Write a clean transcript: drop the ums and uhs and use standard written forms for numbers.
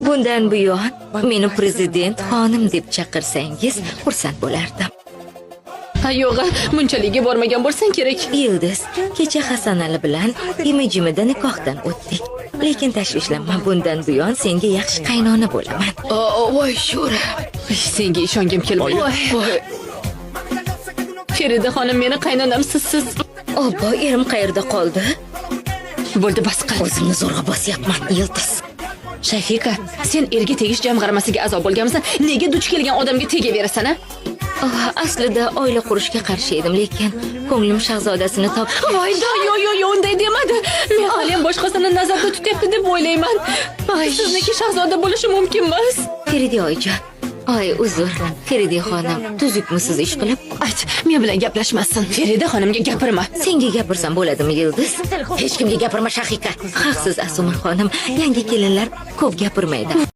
Bundan buyon meni prezident xonim deb chaqirsangiz xursand bo'lardim. Ha yo'q, bunchaligiga bormagan bo'lsang kerak. Yildiz, kecha Hasan Ali bilan imi-jimida nikohdan o'tdik. Lekin tashvishlanma, bundan buyon senga yaxshi qaynona bo'laman. Voy sho'ra. Senga ishongim kelmaydi. Voy. Ferida xonim meni qaynonamsiz siz. Obbo, erim qayerda qoldi? Bo'ldi, bas qil. O'zimni zo'rg'a bosyapman, Yildiz. Shafika, sen erga tegish jamg'armasiga a'zo bo'lganmisan? Nega duch kelgan odamga tegaverasan, a? Aslida oila qurishga qarshi edim, lekin ko'nglim shahzodasini topdi. Voy, yo'q, unday demadi. Men hali boshqasini nazarda tutyapti deb o'ylayman. Sizniki shahzoda bo'lishi mumkin emas. Ferida oyijon. Ay, uzr. Ferida xonim, tuzukmisiz ish qilib? Ayt, men bilan gaplashmasin. Ferida xonimga gapirma. Senga gapirsam bo'ladimi, Yildiz? Hech kimga gapirma, Shahika. Haqsiz Asuma xonim. Yangi kelinlar ko'p gapirmaydi.